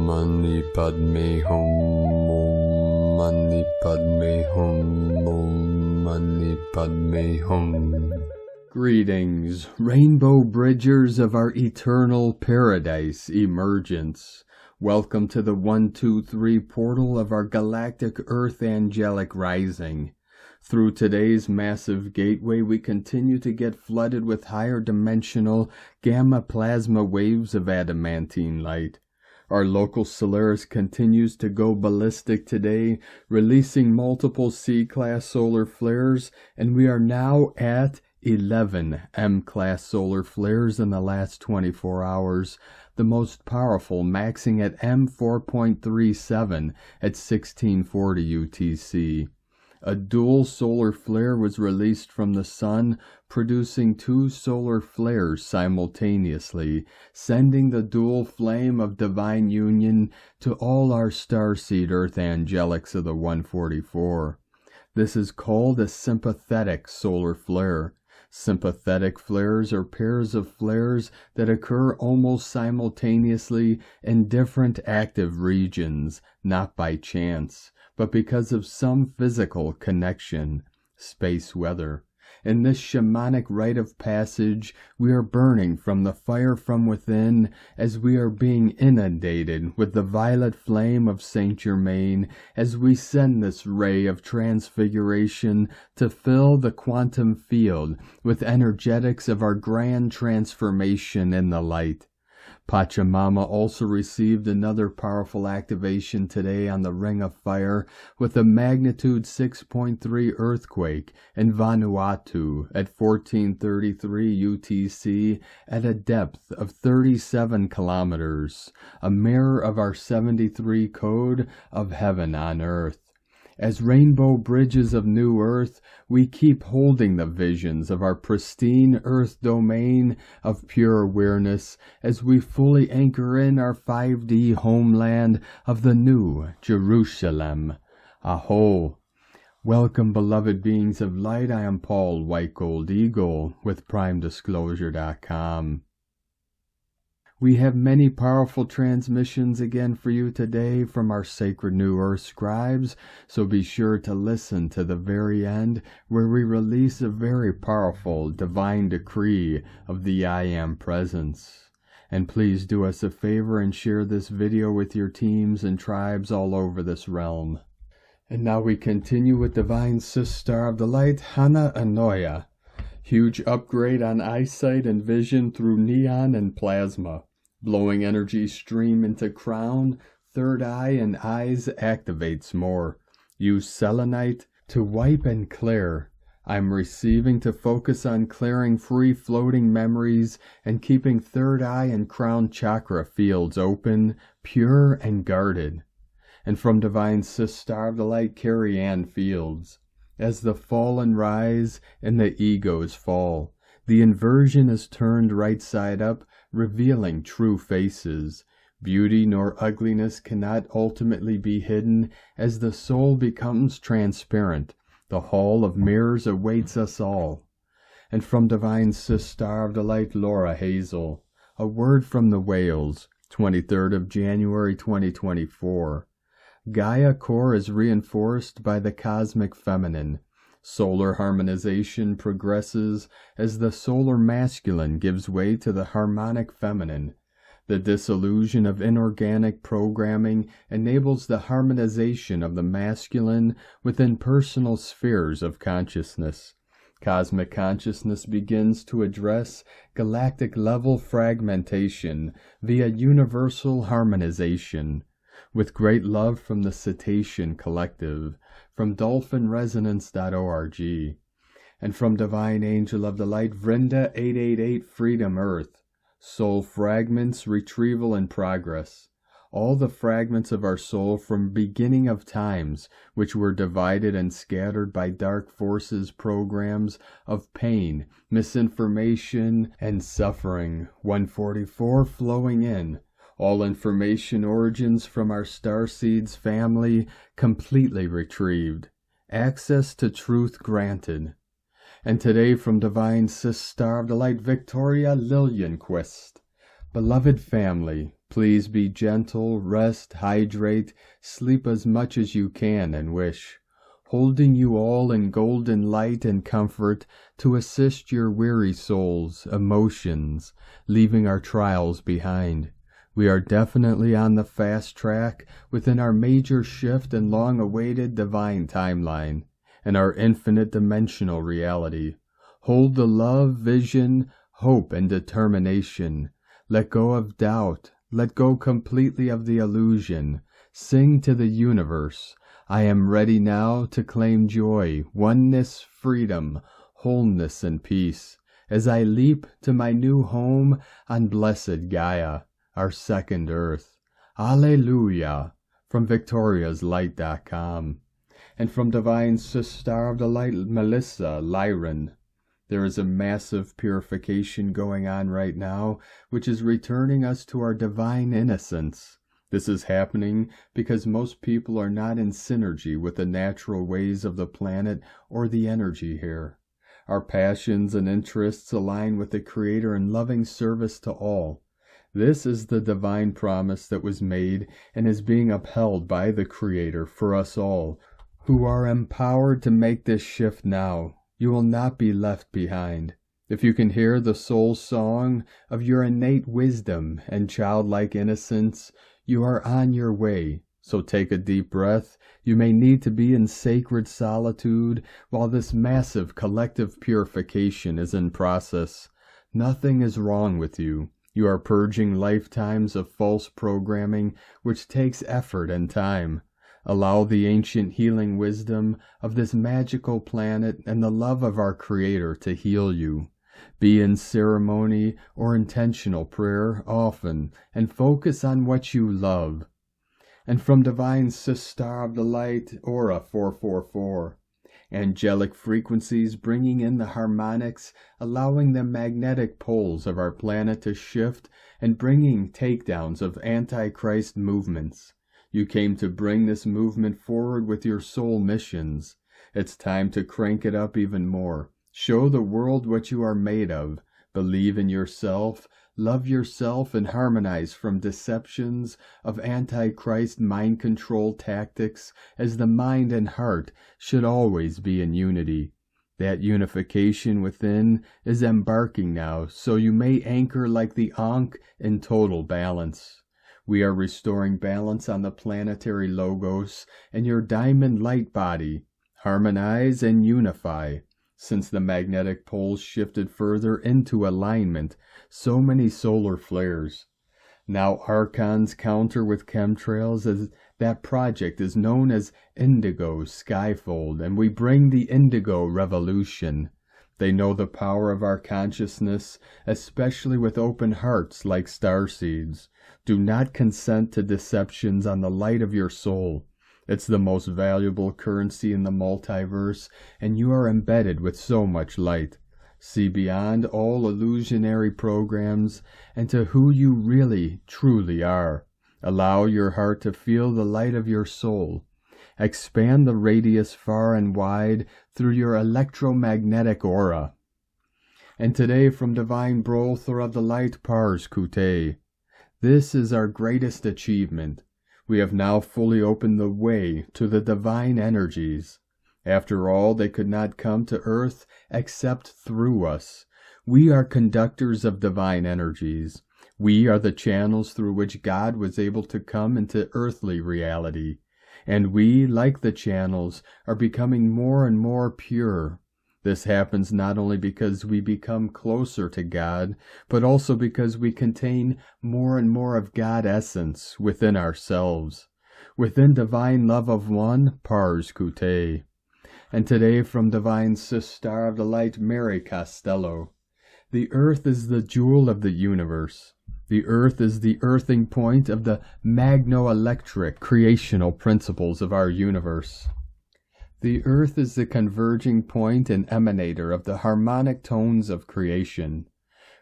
Mani Padme Hum, Om Mani Padme Hum, Om Mani Padme Hum. Greetings, rainbow bridgers of our eternal paradise emergence. Welcome to the 123 portal of our galactic Earth angelic rising. Through today's massive gateway, we continue to get flooded with higher dimensional gamma plasma waves of adamantine light. Our local Solaris continues to go ballistic today, releasing multiple C-class solar flares, and we are now at 11 M-class solar flares in the last 24 hours, the most powerful maxing at M4.37 at 1640 UTC. A dual solar flare was released from the sun, producing 2 solar flares simultaneously, sending the dual flame of divine union to all our starseed earth angelics of the 144. This is called a sympathetic solar flare. Sympathetic flares are pairs of flares that occur almost simultaneously in different active regions, not by chance, but because of some physical connection, space weather. In this shamanic rite of passage, we are burning from the fire from within as we are being inundated with the violet flame of Saint Germain as we send this ray of transfiguration to fill the quantum field with energetics of our grand transformation in the light. Pachamama also received another powerful activation today on the Ring of Fire with a magnitude 6.3 earthquake in Vanuatu at 1433 UTC at a depth of 37 kilometers, a mirror of our 73 code of heaven on earth. As rainbow bridges of new earth, we keep holding the visions of our pristine earth domain of pure awareness as we fully anchor in our 5D homeland of the new Jerusalem. Aho! Welcome, beloved beings of light. I am Paul White Gold Eagle with PrimeDisclosure.com. We have many powerful transmissions again for you today from our sacred New Earth scribes, so be sure to listen to the very end where we release a very powerful divine decree of the I Am Presence. And please do us a favor and share this video with your teams and tribes all over this realm. And now we continue with Divine Sister of the Light, Ania O. Huge upgrade on eyesight and vision through neon and plasma. Blowing energy stream into crown, third eye and eyes activates more. Use selenite to wipe and clear. I'm receiving to focus on clearing free floating memories and keeping third eye and crown chakra fields open, pure and guarded. And from Divine Sister of the Light, Carrie Ann Fields. As the fallen rise and the egos fall, the inversion is turned right side up, revealing true faces. Beauty nor ugliness cannot ultimately be hidden as the soul becomes transparent. The hall of mirrors awaits us all. And from Divine Sister of the Light, Laura Hazel, a word from the whales, 23rd of January 2024. Gaia core is reinforced by the cosmic feminine. Solar harmonization progresses as the solar masculine gives way to the harmonic feminine. The dissolution of inorganic programming enables the harmonization of the masculine within personal spheres of consciousness. Cosmic consciousness begins to address galactic-level fragmentation via universal harmonization. With great love from the Cetacean Collective, from dolphinresonance.org, and from Divine Angel of the Light, Vrinda 888 Freedom Earth, Soul Fragments Retrieval in Progress. All the fragments of our soul from beginning of times, which were divided and scattered by dark forces programs of pain, misinformation, and suffering, 144 flowing in. All information origins from our starseeds family completely retrieved. Access to truth granted. And today from Divine Sister of the Light, Victoria Lillianquist. Beloved family, Please be gentle, rest, hydrate, sleep as much as you can and wish, holding you all in golden light and comfort to assist your weary souls, emotions, leaving our trials behind. We are definitely on the fast track within our major shift and long-awaited divine timeline and our infinite dimensional reality. Hold the love, vision, hope, and determination. Let go of doubt. Let go completely of the illusion. Sing to the universe. I am ready now to claim joy, oneness, freedom, wholeness, and peace as I leap to my new home on blessed Gaia, our second earth. Alleluia! From victoriaslight.com. And from Divine Sister of the Light, Melissa Lyron. There is a massive purification going on right now, which is returning us to our divine innocence. This is happening because most people are not in synergy with the natural ways of the planet or the energy here. Our passions and interests align with the Creator in loving service to all. This is the divine promise that was made and is being upheld by the Creator for us all, who are empowered to make this shift now. You will not be left behind. If you can hear the soul song of your innate wisdom and childlike innocence, you are on your way. So take a deep breath. You may need to be in sacred solitude while this massive collective purification is in process. Nothing is wrong with you. You are purging lifetimes of false programming, which takes effort and time. Allow the ancient healing wisdom of this magical planet and the love of our Creator to heal you. Be in ceremony or intentional prayer often, and focus on what you love. And from Divine Sister of the Light, Aura 444. Angelic frequencies bringing in the harmonics, allowing the magnetic poles of our planet to shift, and bringing takedowns of Antichrist movements. You came to bring this movement forward with your soul missions. It's time to crank it up even more. Show the world what you are made of. Believe in yourself, love yourself, and harmonize from deceptions of Antichrist mind control tactics, as the mind and heart should always be in unity. That unification within is embarking now, so you may anchor like the Ankh in total balance. We are restoring balance on the planetary logos and your diamond light body. Harmonize and unify. Since the magnetic poles shifted further into alignment, so many solar flares. Now archons counter with chemtrails, as that project is known as Indigo Skyfold, and we bring the Indigo Revolution. They know the power of our consciousness, especially with open hearts like starseeds. Do not consent to deceptions on the light of your soul. It's the most valuable currency in the multiverse, and you are embedded with so much light. See beyond all illusionary programs and to who you really, truly are. Allow your heart to feel the light of your soul. Expand the radius far and wide through your electromagnetic aura. And today from Divine Butler of the Light, Pars Kute. This is our greatest achievement. We have now fully opened the way to the divine energies. After all, they could not come to earth except through us. We are conductors of divine energies. We are the channels through which God was able to come into earthly reality. And we, like the channels, are becoming more and more pure. This happens not only because we become closer to God, but also because we contain more and more of God essence within ourselves. Within divine love of one, Pars Kute. And today from Divine Sister of the Light, Mary Costello. The earth is the jewel of the universe. The earth is the earthing point of the magno-electric creational principles of our universe. The earth is the converging point and emanator of the harmonic tones of creation.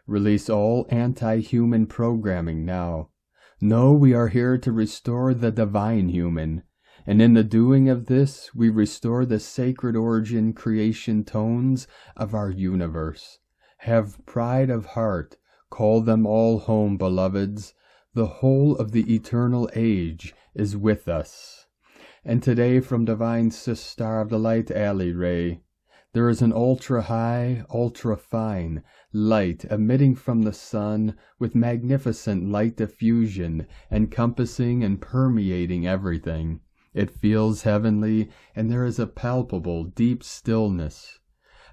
Release all anti-human programming now. Know we are here to restore the divine human, and in the doing of this, we restore the sacred origin creation tones of our universe. Have pride of heart. Call them all home, beloveds. The whole of the eternal age is with us. And today from Divine Sister of the Light Alley Ray, there is an ultra-high, ultra-fine light emitting from the sun with magnificent light diffusion, encompassing and permeating everything. It feels heavenly, and there is a palpable, deep stillness.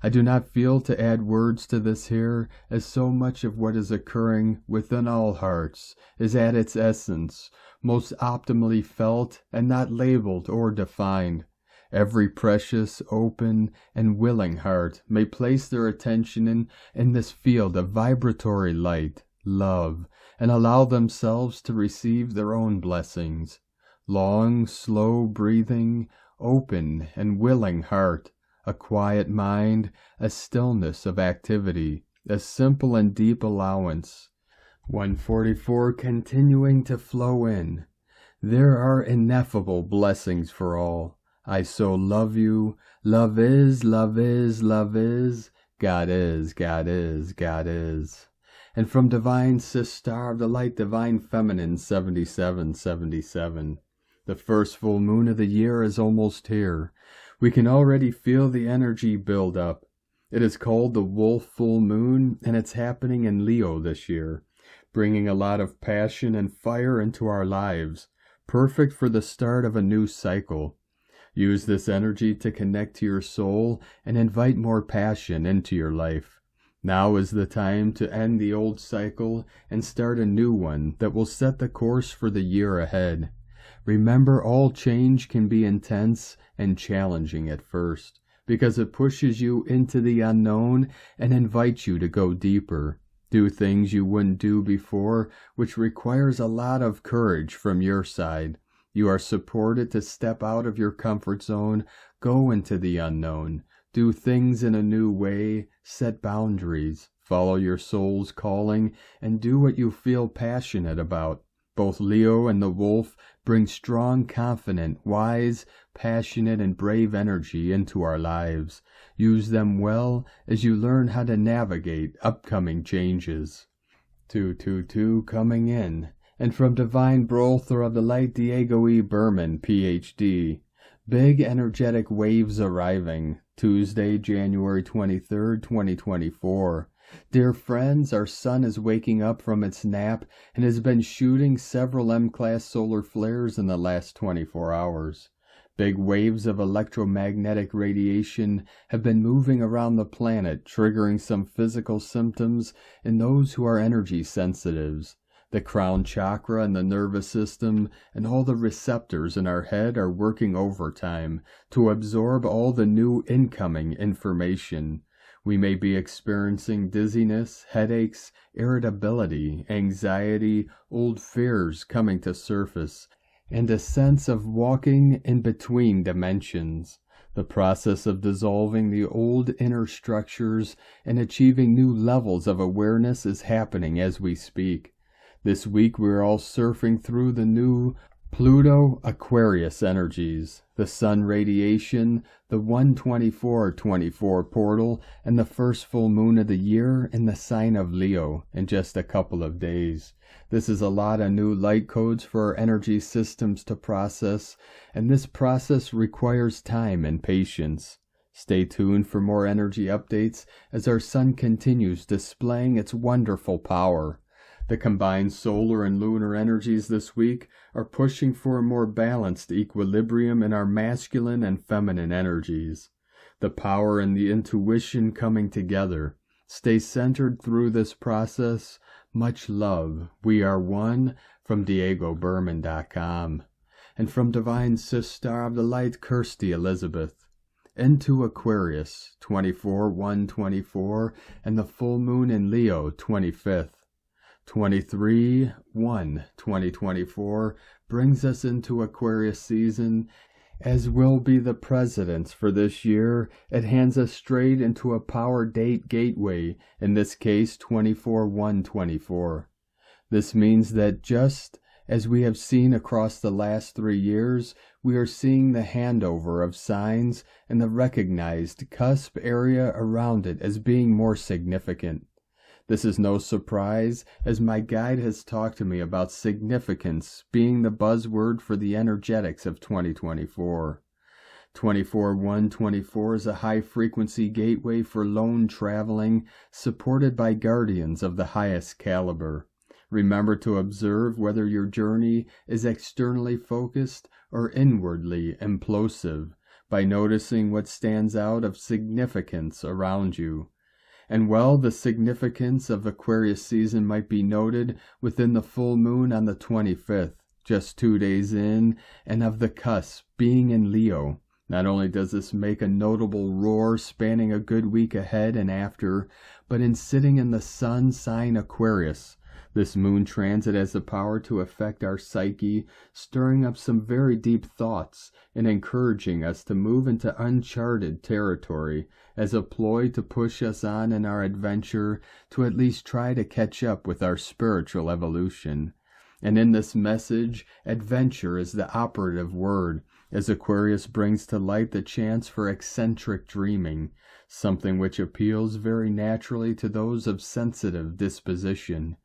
I do not feel to add words to this here, as so much of what is occurring within all hearts is at its essence, most optimally felt and not labeled or defined. Every precious, open, and willing heart may place their attention in this field of vibratory light, love, and allow themselves to receive their own blessings. Long, slow breathing, open and willing heart, a quiet mind, a stillness of activity, a simple and deep allowance. 144 continuing to flow in. There are ineffable blessings for all. I so love you. Love is, love is, love is. God is, God is, God is. And from Divine Sister of the Light, Divine Feminine 7777. The first full moon of the year is almost here. We can already feel the energy build up. It is called the Wolf Full Moon, and it's happening in Leo this year, bringing a lot of passion and fire into our lives, perfect for the start of a new cycle. Use this energy to connect to your soul and invite more passion into your life. Now is the time to end the old cycle and start a new one that will set the course for the year ahead. Remember, all change can be intense and challenging at first, because it pushes you into the unknown and invites you to go deeper. Do things you wouldn't do before, which requires a lot of courage from your side. You are supported to step out of your comfort zone, go into the unknown, do things in a new way, set boundaries, follow your soul's calling, and do what you feel passionate about. Both Leo and the Wolf bring strong, confident, wise, passionate, and brave energy into our lives. Use them well as you learn how to navigate upcoming changes. 222 coming in. And from Divine Butler of the Light, Diego E. Berman, Ph.D. Big energetic waves arriving. Tuesday, January 23rd, 2024. Dear friends, our sun is waking up from its nap and has been shooting several M-class solar flares in the last 24 hours. Big waves of electromagnetic radiation have been moving around the planet, triggering some physical symptoms in those who are energy sensitives. The crown chakra and the nervous system and all the receptors in our head are working overtime to absorb all the new incoming information. We may be experiencing dizziness, headaches, irritability, anxiety, old fears coming to surface, and a sense of walking in between dimensions. The process of dissolving the old inner structures and achieving new levels of awareness is happening as we speak. This week we are all surfing through the new Pluto Aquarius energies, the sun radiation, the 124-24 portal, and the first full moon of the year in the sign of Leo in just a couple of days. This is a lot of new light codes for our energy systems to process, and this process requires time and patience. Stay tuned for more energy updates as our sun continues displaying its wonderful power. The combined solar and lunar energies this week are pushing for a more balanced equilibrium in our masculine and feminine energies. The power and the intuition coming together. Stay centered through this process. Much love. We are one from DiegoBerman.com. And from Divine Sister of the Light, Kirsty Elizabeth. Into Aquarius, 24/1/24, and the full moon in Leo, 25th. 23/1/2024 brings us into Aquarius season, as will be the precedents for this year. It hands us straight into a power date gateway, in this case 24/1/24. This means that just as we have seen across the last 3 years, we are seeing the handover of signs and the recognized cusp area around it as being more significant. This is no surprise, as my guide has talked to me about significance being the buzzword for the energetics of 2024. 24-1-24 is a high-frequency gateway for lone traveling, supported by guardians of the highest caliber. Remember to observe whether your journey is externally focused or inwardly implosive, by noticing what stands out of significance around you. And well, the significance of Aquarius season might be noted within the full moon on the 25th, just 2 days in, and of the cusp being in Leo. Not only does this make a notable roar spanning a good week ahead and after, but in sitting in the sun sign Aquarius, this moon transit has the power to affect our psyche, stirring up some very deep thoughts and encouraging us to move into uncharted territory as a ploy to push us on in our adventure to at least try to catch up with our spiritual evolution. And in this message, adventure is the operative word, as Aquarius brings to light the chance for eccentric dreaming, something which appeals very naturally to those of sensitive disposition.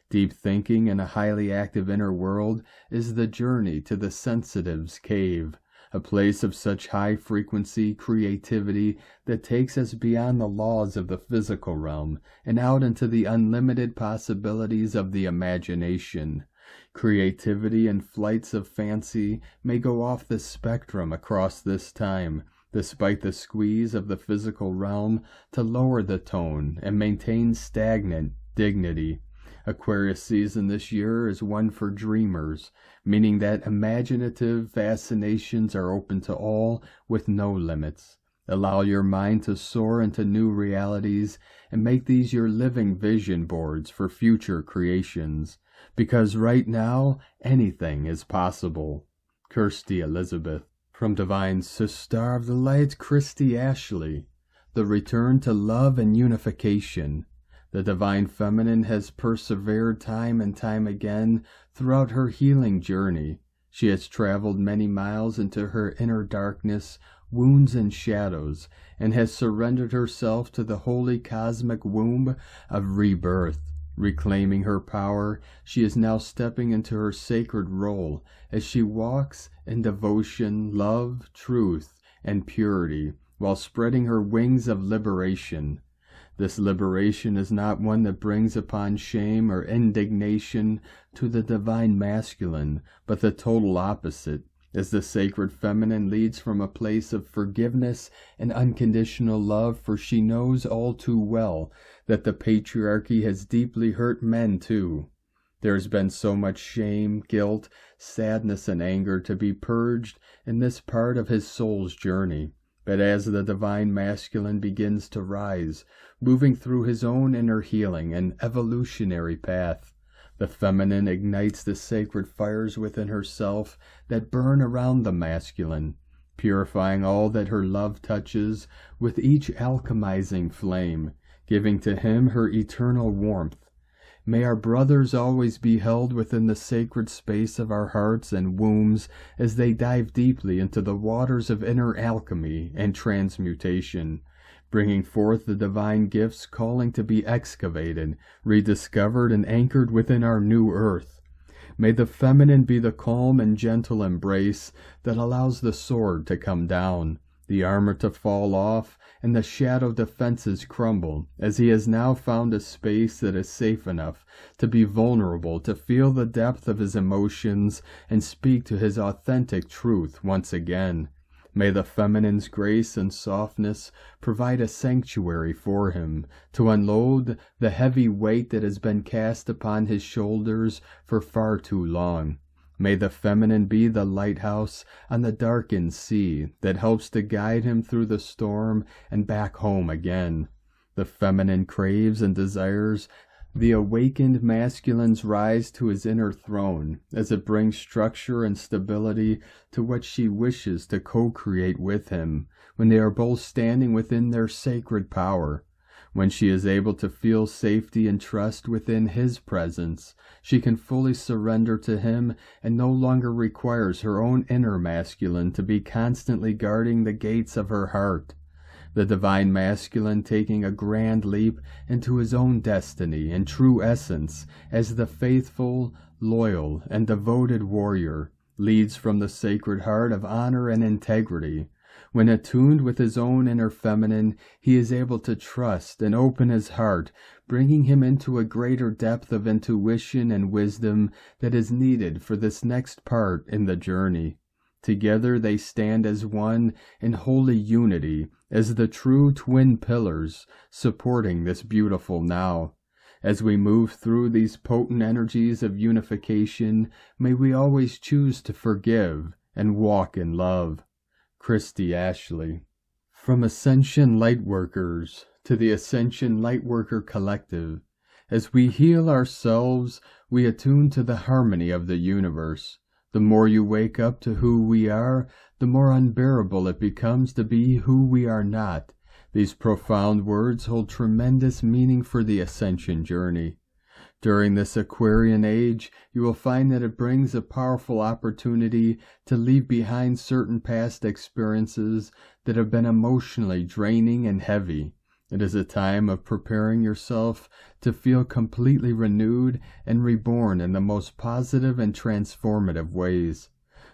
Deep thinking in a highly active inner world is the journey to the sensitive's cave, a place of such high-frequency creativity that takes us beyond the laws of the physical realm and out into the unlimited possibilities of the imagination. Creativity and flights of fancy may go off the spectrum across this time, despite the squeeze of the physical realm to lower the tone and maintain stagnant dignity. Aquarius season this year is one for dreamers, meaning that imaginative fascinations are open to all with no limits. Allow your mind to soar into new realities and make these your living vision boards for future creations, because right now anything is possible. Kirsty Elizabeth. From Divine Sister of the Light, Christy Ashley. The return to love and unification. The Divine Feminine has persevered time and time again throughout her healing journey. She has traveled many miles into her inner darkness, wounds and shadows, and has surrendered herself to the holy cosmic womb of rebirth. Reclaiming her power, she is now stepping into her sacred role as she walks in devotion, love, truth, and purity, while spreading her wings of liberation. This liberation is not one that brings upon shame or indignation to the divine masculine, but the total opposite, as the sacred feminine leads from a place of forgiveness and unconditional love, for she knows all too well that the patriarchy has deeply hurt men too. There has been so much shame, guilt, sadness, and anger to be purged in this part of his soul's journey. But as the divine masculine begins to rise, moving through his own inner healing and evolutionary path, the feminine ignites the sacred fires within herself that burn around the masculine, purifying all that her love touches with each alchemizing flame, giving to him her eternal warmth. May our brothers always be held within the sacred space of our hearts and wombs as they dive deeply into the waters of inner alchemy and transmutation, bringing forth the divine gifts calling to be excavated, rediscovered, and anchored within our new earth. May the feminine be the calm and gentle embrace that allows the sword to come down, the armor to fall off, and the shadow defenses crumble, as he has now found a space that is safe enough to be vulnerable, to feel the depth of his emotions and speak to his authentic truth once again. May the feminine's grace and softness provide a sanctuary for him, to unload the heavy weight that has been cast upon his shoulders for far too long. May the feminine be the lighthouse on the darkened sea that helps to guide him through the storm and back home again. The feminine craves and desires the awakened masculine's rise to his inner throne, as it brings structure and stability to what she wishes to co-create with him, when they are both standing within their sacred power. When she is able to feel safety and trust within his presence, she can fully surrender to him and no longer requires her own inner masculine to be constantly guarding the gates of her heart. the divine masculine taking a grand leap into his own destiny and true essence as the faithful, loyal, and devoted warrior, leads from the sacred heart of honor and integrity. When attuned with his own inner feminine, he is able to trust and open his heart, bringing him into a greater depth of intuition and wisdom that is needed for this next part in the journey. Together they stand as one in holy unity, as the true twin pillars supporting this beautiful now. As we move through these potent energies of unification, may we always choose to forgive and walk in love. Christy Ashley. From Ascension Lightworkers to the Ascension Lightworker Collective, as we heal ourselves, we attune to the harmony of the universe. The more you wake up to who we are, the more unbearable it becomes to be who we are not. These profound words hold tremendous meaning for the Ascension journey. During this Aquarian age, you will find that it brings a powerful opportunity to leave behind certain past experiences that have been emotionally draining and heavy. It is a time of preparing yourself to feel completely renewed and reborn in the most positive and transformative ways.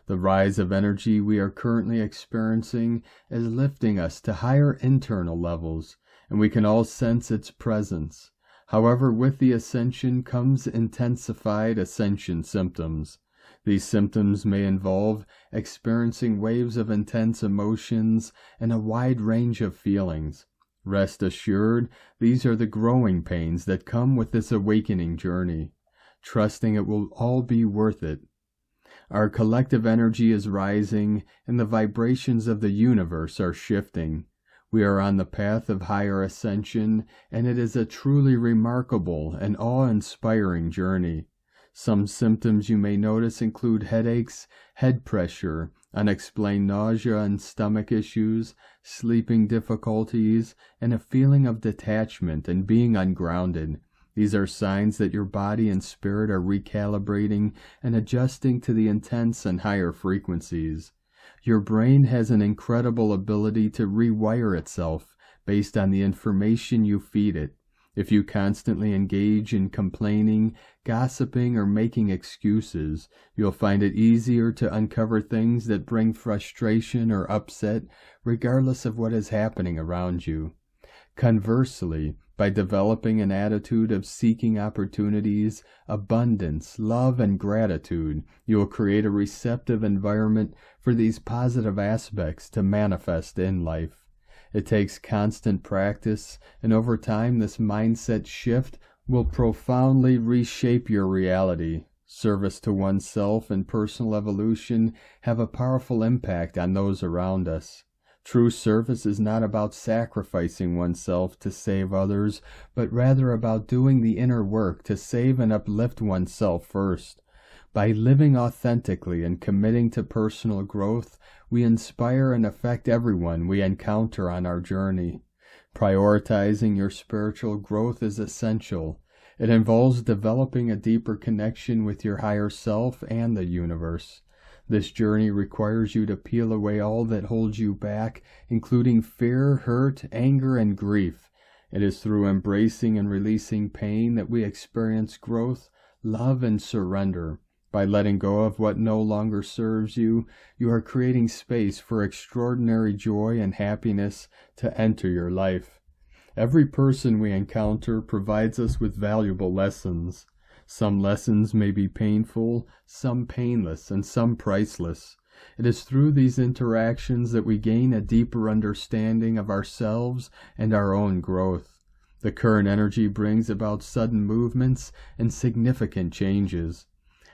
The rise of energy we are currently experiencing is lifting us to higher internal levels, and we can all sense its presence. However, with the ascension comes intensified ascension symptoms. These symptoms may involve experiencing waves of intense emotions and a wide range of feelings. Rest assured, these are the growing pains that come with this awakening journey, trusting it will all be worth it. Our collective energy is rising, and the vibrations of the universe are shifting. We are on the path of higher ascension, and it is a truly remarkable and awe-inspiring journey. Some symptoms you may notice include headaches, head pressure, unexplained nausea and stomach issues, sleeping difficulties, and a feeling of detachment and being ungrounded. These are signs that your body and spirit are recalibrating and adjusting to the intense and higher frequencies. Your brain has an incredible ability to rewire itself based on the information you feed it. If you constantly engage in complaining, gossiping, or making excuses, you'll find it easier to uncover things that bring frustration or upset, regardless of what is happening around you. Conversely, by developing an attitude of seeking opportunities, abundance, love, and gratitude, you will create a receptive environment for these positive aspects to manifest in life. It takes constant practice, and over time this mindset shift will profoundly reshape your reality. Service to oneself and personal evolution have a powerful impact on those around us. True service is not about sacrificing oneself to save others, but rather about doing the inner work to save and uplift oneself first. By living authentically and committing to personal growth, we inspire and affect everyone we encounter on our journey. Prioritizing your spiritual growth is essential. It involves developing a deeper connection with your higher self and the universe. This journey requires you to peel away all that holds you back, including fear, hurt, anger, and grief. It is through embracing and releasing pain that we experience growth, love, and surrender. By letting go of what no longer serves you, you are creating space for extraordinary joy and happiness to enter your life. Every person we encounter provides us with valuable lessons. Some lessons may be painful, some painless, and some priceless. It is through these interactions that we gain a deeper understanding of ourselves and our own growth. The current energy brings about sudden movements and significant changes.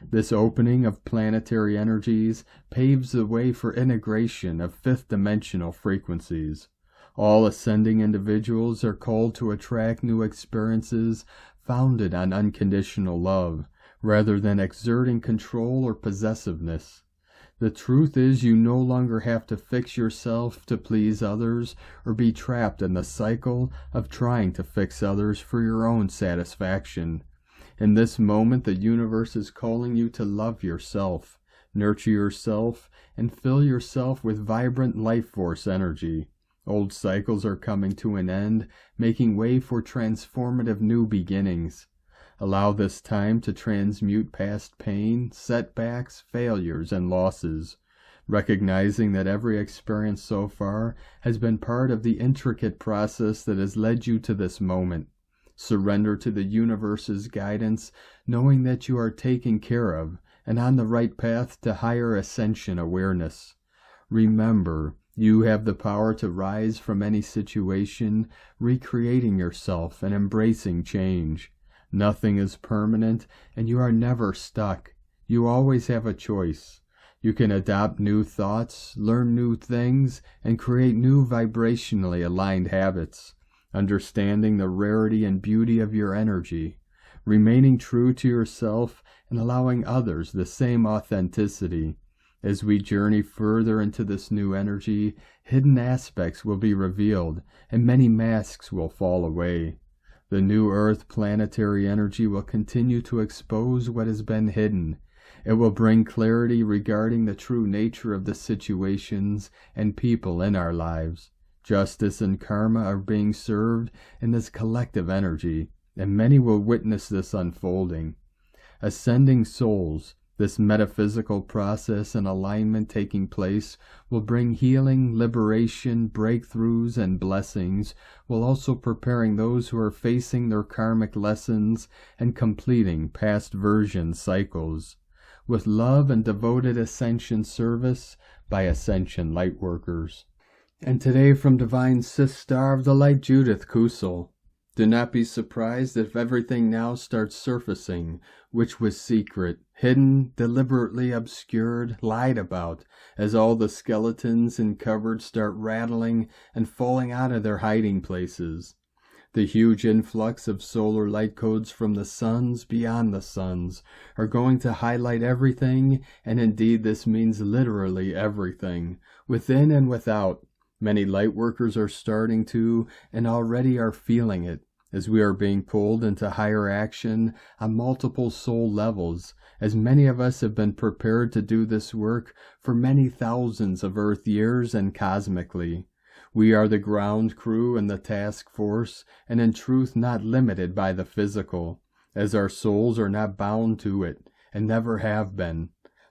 This opening of planetary energies paves the way for integration of fifth-dimensional frequencies. All ascending individuals are called to attract new experiences founded on unconditional love, rather than exerting control or possessiveness. The truth is, you no longer have to fix yourself to please others or be trapped in the cycle of trying to fix others for your own satisfaction. In this moment, the universe is calling you to love yourself, nurture yourself, and fill yourself with vibrant life force energy. Old cycles are coming to an end, making way for transformative new beginnings. Allow this time to transmute past pain, setbacks, failures, and losses, recognizing that every experience so far has been part of the intricate process that has led you to this moment. Surrender to the universe's guidance, knowing that you are taken care of and on the right path to higher ascension awareness. Remember, you have the power to rise from any situation, recreating yourself and embracing change. Nothing is permanent, and you are never stuck. You always have a choice. You can adopt new thoughts, learn new things, and create new vibrationally aligned habits, understanding the rarity and beauty of your energy, remaining true to yourself and allowing others the same authenticity. As we journey further into this new energy, hidden aspects will be revealed, and many masks will fall away. The new Earth planetary energy will continue to expose what has been hidden. It will bring clarity regarding the true nature of the situations and people in our lives. Justice and karma are being served in this collective energy, and many will witness this unfolding. Ascending souls, this metaphysical process and alignment taking place, will bring healing, liberation, breakthroughs, and blessings, while also preparing those who are facing their karmic lessons and completing past version cycles. With love and devoted ascension service by Ascension Lightworkers. And today from Divine Sister of the Light, Judith Kusel. Do not be surprised if everything now starts surfacing, which was secret, hidden, deliberately obscured, lied about, as all the skeletons in cupboards start rattling and falling out of their hiding places. The huge influx of solar light codes from the suns beyond the suns are going to highlight everything, and indeed this means literally everything, within and without. Many lightworkers are starting to, and already are feeling it, as we are being pulled into higher action on multiple soul levels, as many of us have been prepared to do this work for many thousands of Earth years and cosmically. We are the ground crew and the task force, and in truth not limited by the physical, as our souls are not bound to it, and never have been.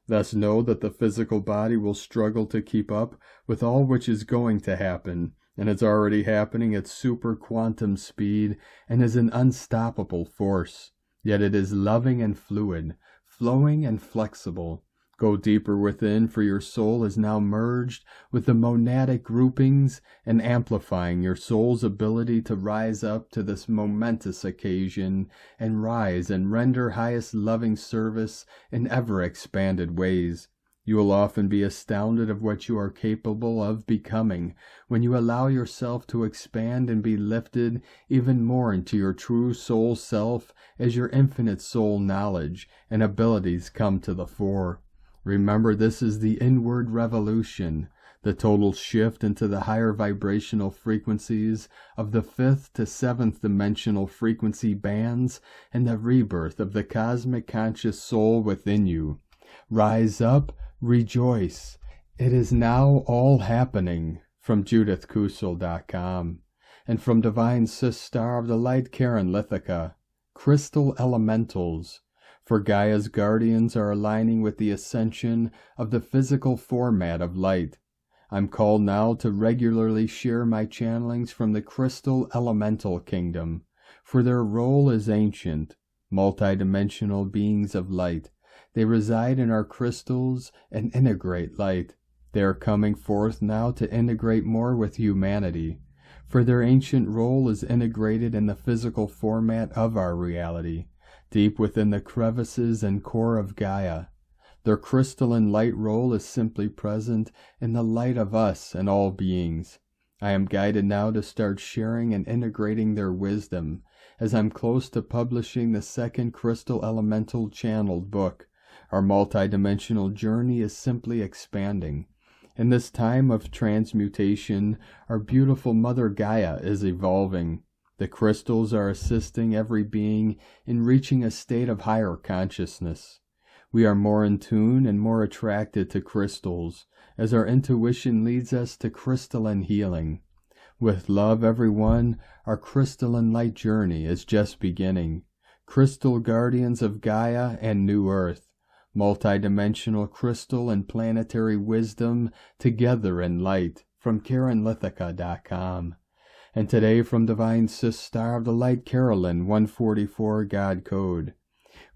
Thus know that the physical body will struggle to keep up with all which is going to happen, and is already happening at super quantum speed, and is an unstoppable force. Yet it is loving and fluid, flowing and flexible. Go deeper within, for your soul is now merged with the monadic groupings and amplifying your soul's ability to rise up to this momentous occasion and rise and render highest loving service in ever-expanded ways. You will often be astounded of what you are capable of becoming when you allow yourself to expand and be lifted even more into your true soul self as your infinite soul knowledge and abilities come to the fore. Remember, this is the inward revolution, the total shift into the higher vibrational frequencies of the 5th to 7th dimensional frequency bands, and the rebirth of the cosmic conscious soul within you. Rise up, rejoice. It is now all happening. From JudithKusel.com. And from Divine Sister of the Light, Karen Lithica. Crystal Elementals. For Gaia's guardians are aligning with the ascension of the physical format of light. I'm called now to regularly share my channelings from the Crystal Elemental Kingdom, for their role is ancient, multidimensional beings of light. They reside in our crystals and integrate light. They are coming forth now to integrate more with humanity, for their ancient role is integrated in the physical format of our reality, deep within the crevices and core of Gaia. Their crystalline light role is simply present in the light of us and all beings. I am guided now to start sharing and integrating their wisdom, as I'm close to publishing the second Crystal Elemental channeled book. Our multidimensional journey is simply expanding. In this time of transmutation, our beautiful Mother Gaia is evolving. The crystals are assisting every being in reaching a state of higher consciousness. We are more in tune and more attracted to crystals, as our intuition leads us to crystalline healing. With love, everyone, our crystalline light journey is just beginning. Crystal guardians of Gaia and New Earth, multidimensional crystal and planetary wisdom together in light, from KarenLithica.com. And today from Divine Sis Star of the Light Carolyn 144 God Code.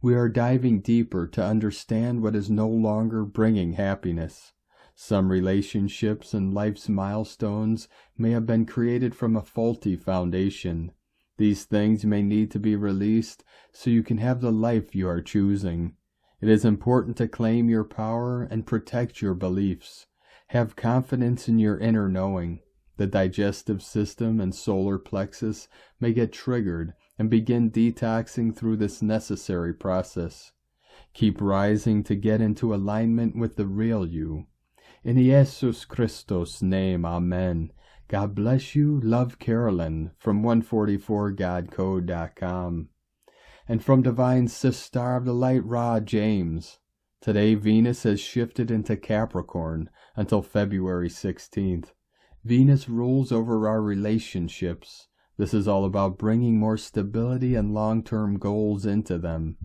We are diving deeper to understand what is no longer bringing happiness. Some relationships and life's milestones may have been created from a faulty foundation. These things may need to be released so you can have the life you are choosing. It is important to claim your power and protect your beliefs. Have confidence in your inner knowing. The digestive system and solar plexus may get triggered and begin detoxing through this necessary process. Keep rising to get into alignment with the real you. In Jesus Christos' name, Amen. God bless you. Love, Carolyn, from 144godcode.com. And from Divine Sis Star of the Light, Ra James. Today, Venus has shifted into Capricorn until February 16th. Venus rules over our relationships. This is all about bringing more stability and long-term goals into them.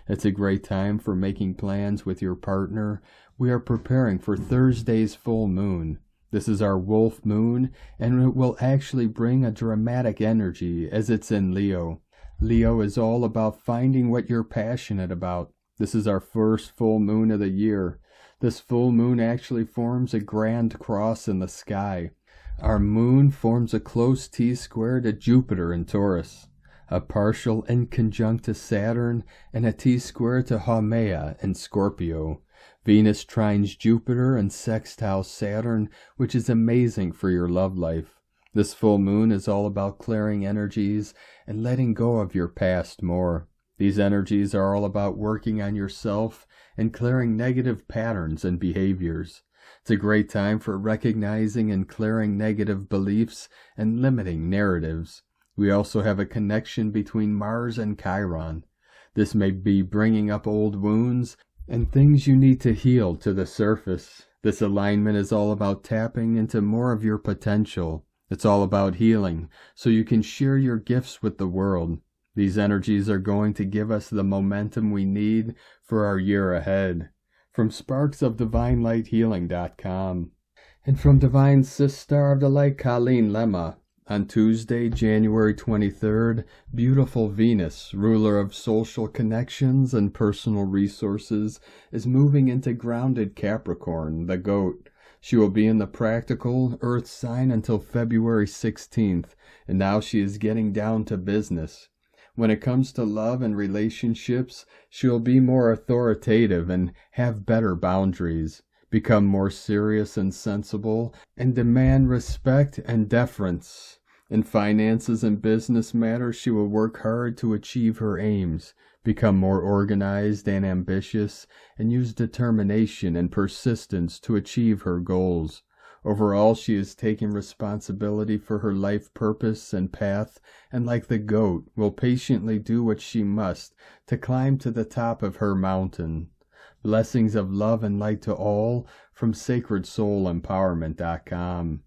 It's a great time for making plans with your partner. We are preparing for Thursday's full moon. This is our wolf moon, and it will actually bring a dramatic energy as it's in Leo. Leo is all about finding what you're passionate about. This is our first full moon of the year. This full moon actually forms a grand cross in the sky. Our moon forms a close T-square to Jupiter in Taurus, a partial inconjunct to Saturn, and a T-square to Haumea in Scorpio. Venus trines Jupiter and sextiles Saturn, which is amazing for your love life. This full moon is all about clearing energies and letting go of your past more. These energies are all about working on yourself and clearing negative patterns and behaviors. It's a great time for recognizing and clearing negative beliefs and limiting narratives. We also have a connection between Mars and Chiron. This may be bringing up old wounds and things you need to heal to the surface. This alignment is all about tapping into more of your potential. It's all about healing, so you can share your gifts with the world. These energies are going to give us the momentum we need for our year ahead. From SparksOfDivineLightHealing.com. And from Divine Sis Star of the Light, Colleen Lemma. On Tuesday, January 23rd, beautiful Venus, ruler of social connections and personal resources, is moving into grounded Capricorn, the goat. She will be in the practical Earth sign until February 16th, and now she is getting down to business. When it comes to love and relationships, she'll be more authoritative and have better boundaries, become more serious and sensible, and demand respect and deference. In finances and business matters, she will work hard to achieve her aims, become more organized and ambitious, and use determination and persistence to achieve her goals. Overall, she is taking responsibility for her life purpose and path, and like the goat, will patiently do what she must to climb to the top of her mountain. Blessings of love and light to all from SacredSoulEmpowerment.com.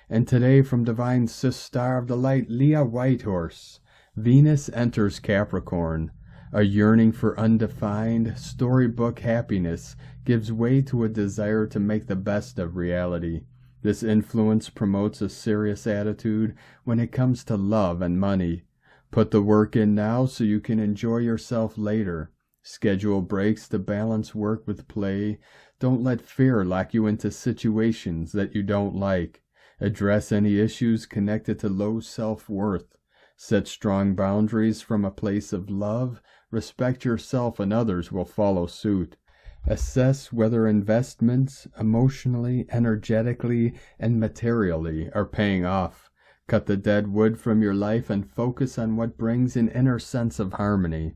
And today from Divine Sis Star of the Light, Leah Whitehorse. Venus enters Capricorn. A yearning for undefined, storybook happiness gives way to a desire to make the best of reality. This influence promotes a serious attitude when it comes to love and money. Put the work in now so you can enjoy yourself later. Schedule breaks to balance work with play. Don't let fear lock you into situations that you don't like. Address any issues connected to low self-worth. Set strong boundaries from a place of love. Respect yourself and others will follow suit. Assess whether investments, emotionally, energetically, and materially, are paying off. Cut the dead wood from your life and focus on what brings an inner sense of harmony.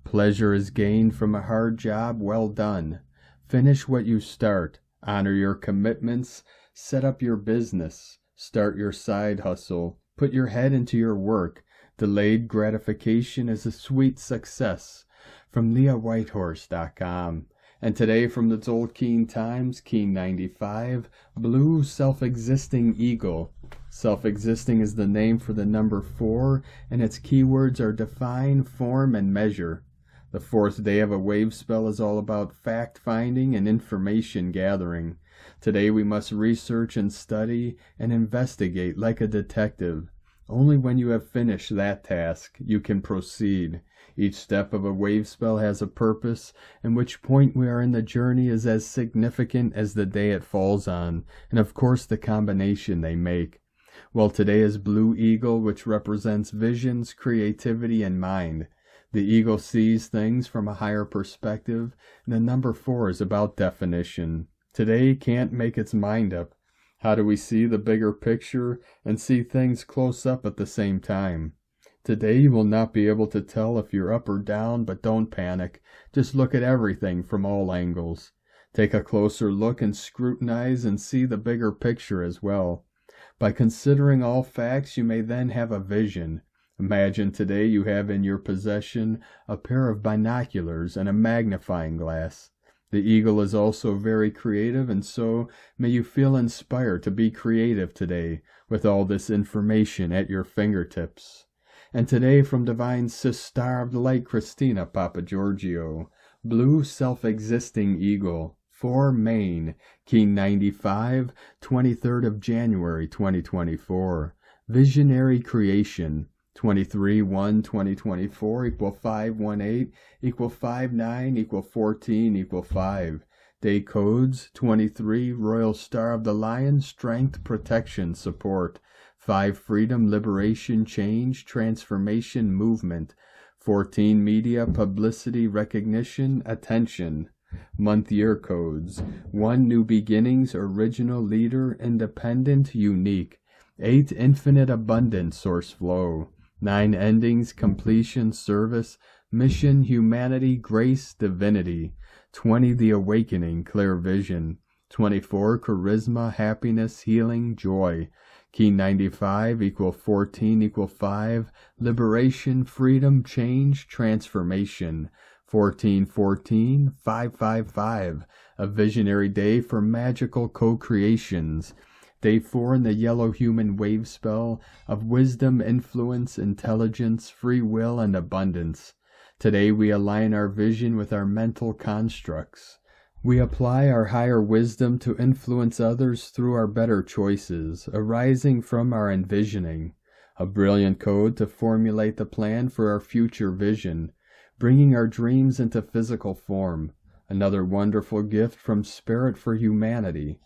Pleasure is gained from a hard job well done. Finish what you start. Honor your commitments. Set up your business. Start your side hustle. Put your head into your work. Delayed gratification is a sweet success. From LeahWhitehorse.com. And today from the Tzolk'in Times, Keen 95, Blue Self-Existing Eagle. Self-existing is the name for the number 4, and its keywords are define, form, and measure. The 4th day of a wave spell is all about fact-finding and information gathering. Today we must research and study and investigate like a detective. Only when you have finished that task, you can proceed. Each step of a wave spell has a purpose, and which point we are in the journey is as significant as the day it falls on, and of course the combination they make. Well, today is Blue Eagle, which represents visions, creativity, and mind. The eagle sees things from a higher perspective, and the number 4 is about definition. Today can't make its mind up. How do we see the bigger picture and see things close up at the same time? Today you will not be able to tell if you're up or down, but don't panic. Just look at everything from all angles. Take a closer look and scrutinize and see the bigger picture as well. By considering all facts, you may then have a vision. Imagine today you have in your possession a pair of binoculars and a magnifying glass. The eagle is also very creative, and so may you feel inspired to be creative today with all this information at your fingertips. And today from Divine Sister of the Light Christina Papagiorgio, Blue Self-Existing Eagle, 4 Maine, Keen 95, 23rd of January 2024. Visionary Creation, 23/1/2024 equal 518 equal 59 equal 14 equal 5. Day codes 23 Royal Star of the Lion, Strength, Protection, Support. 5 Freedom, Liberation, Change, Transformation, Movement. 14 Media, Publicity, Recognition, Attention. Month year codes 1 New Beginnings, Original, Leader, Independent, Unique. 8 Infinite Abundance, Source Flow. 9 Endings, Completion, Service, Mission, Humanity, Grace, Divinity. 20 The Awakening, Clear Vision. 24 Charisma, Happiness, Healing, Joy. Key 95 equal 14 equal 5, Liberation, Freedom, Change, Transformation. 1414 555, a visionary day for magical co-creations. Day 4 in the yellow human wave spell of wisdom, influence, intelligence, free will, and abundance. Today we align our vision with our mental constructs. We apply our higher wisdom to influence others through our better choices, arising from our envisioning. A brilliant code to formulate the plan for our future vision, bringing our dreams into physical form. Another wonderful gift from Spirit for humanity.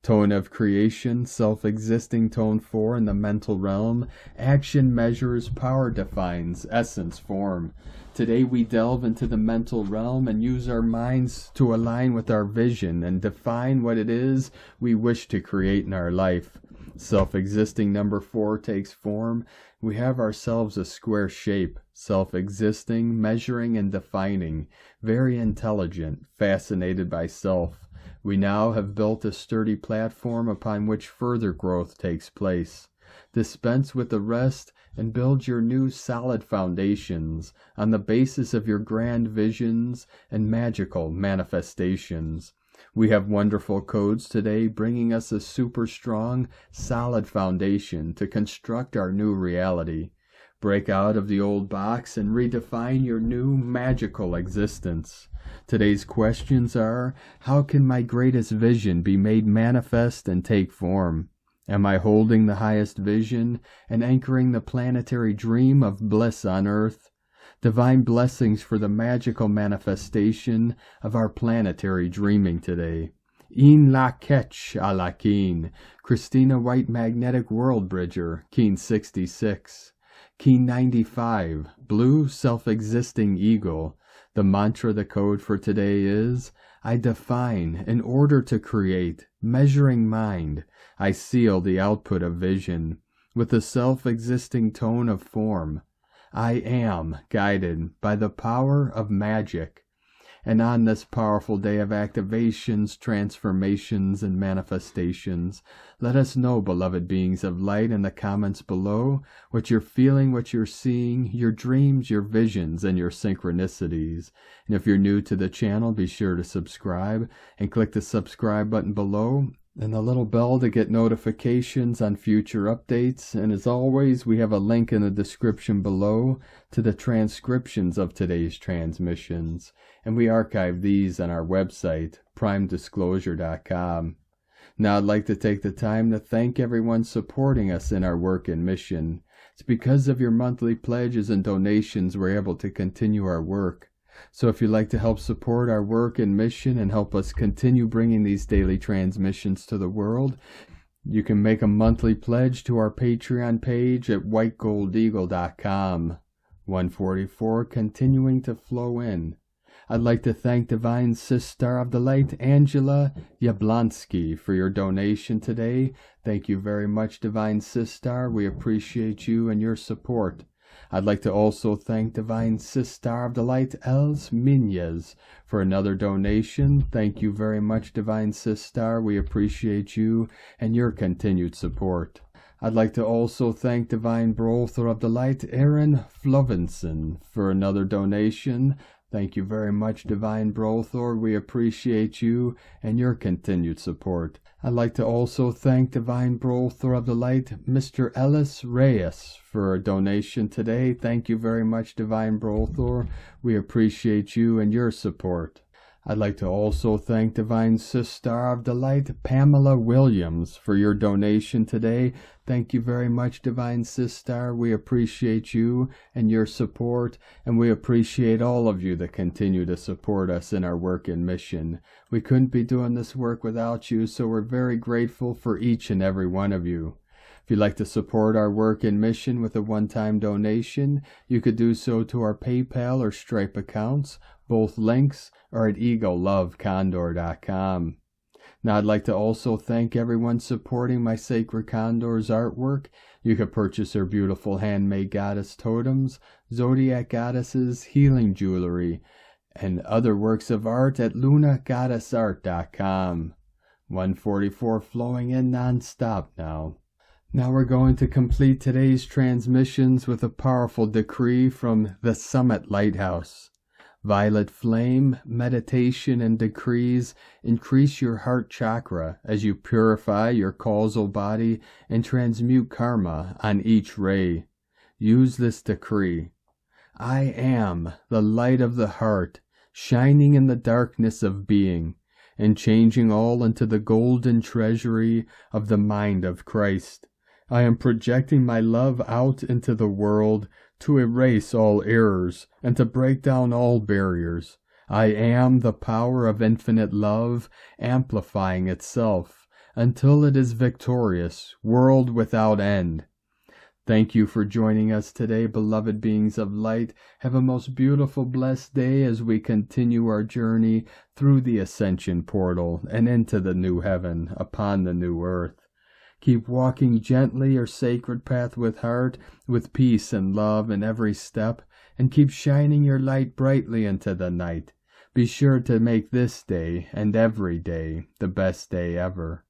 Tone of creation, self-existing tone 4 in the mental realm. Action measures, power defines, essence form. Today we delve into the mental realm and use our minds to align with our vision and define what it is we wish to create in our life. Self-existing number 4 takes form. We have ourselves a square shape, self-existing, measuring and defining, very intelligent, fascinated by self. We now have built a sturdy platform upon which further growth takes place. Dispense with the rest and build your new solid foundations on the basis of your grand visions and magical manifestations. We have wonderful codes today bringing us a super strong, solid foundation to construct our new reality. Break out of the old box and redefine your new magical existence. Today's questions are, how can my greatest vision be made manifest and take form? Am I holding the highest vision and anchoring the planetary dream of bliss on earth? Divine blessings for the magical manifestation of our planetary dreaming today. In la ketch a la keen, Christina White Magnetic World Bridger, Keen 66. Key 95, Blue Self-Existing Eagle. The mantra, the code for today is, I define in order to create, measuring mind. I seal the output of vision with the self-existing tone of form. I am guided by the power of magic. And on this powerful day of activations, transformations, and manifestations, let us know, beloved beings of light, in the comments below, what you're feeling, what you're seeing, your dreams, your visions, and your synchronicities. And if you're new to the channel, be sure to subscribe and click the subscribe button below. and the little bell to get notifications on future updates. And as always, we have a link in the description below to the transcriptions of today's transmissions, and we archive these on our website, primedisclosure.com. Now I'd like to take the time to thank everyone supporting us in our work and mission. It's because of your monthly pledges and donations we're able to continue our work. So if you'd like to help support our work and mission and help us continue bringing these daily transmissions to the world, you can make a monthly pledge to our Patreon page at whitegoldeagle.com. 144 continuing to flow in. I'd like to thank Divine Sister of the Light, Angela Yablonsky, for your donation today. Thank you very much, Divine Sister. We appreciate you and your support. I'd like to also thank Divine Sister of the Light, Els Minyas, for another donation. Thank you very much, Divine Sister. We appreciate you and your continued support. I'd like to also thank Divine Brother of the Light, Aaron Flovinson, for another donation. Thank you very much, Divine Brother. We appreciate you and your continued support. I'd like to also thank Divine Brother of the Light, Mr. Ellis Reyes, for a donation today. Thank you very much, Divine Brother. We appreciate you and your support. I'd like to also thank Divine Sister of the Light, Pamela Williams, for your donation today. Thank you very much, Divine Sister. We appreciate you and your support, and we appreciate all of you that continue to support us in our work and mission. We couldn't be doing this work without you, so we're very grateful for each and every one of you. If you'd like to support our work and mission with a one-time donation, you could do so to our PayPal or Stripe accounts. Both links are at egolovecondor.com. Now I'd like to also thank everyone supporting my Sacred Condor's artwork. You can purchase her beautiful handmade goddess totems, zodiac goddesses, healing jewelry, and other works of art at lunagoddessart.com. 144 flowing in non-stop now. Now we're going to complete today's transmissions with a powerful decree from the Summit Lighthouse. Violet flame, meditation, and decrees increase your heart chakra as you purify your causal body and transmute karma on each ray. Use this decree. I am the light of the heart, shining in the darkness of being, and changing all into the golden treasury of the mind of Christ. I am projecting my love out into the world to erase all errors and to break down all barriers. I am the power of infinite love, amplifying itself until it is victorious, world without end. Thank you for joining us today, beloved beings of light. Have a most beautiful, blessed day as we continue our journey through the ascension portal and into the new heaven upon the new earth. Keep walking gently your sacred path with heart, with peace and love in every step, and keep shining your light brightly into the night. Be sure to make this day and every day the best day ever.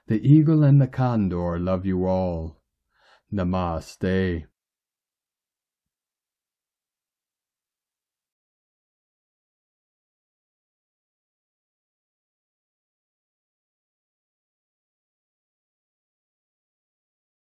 The eagle and the condor love you all. Namaste.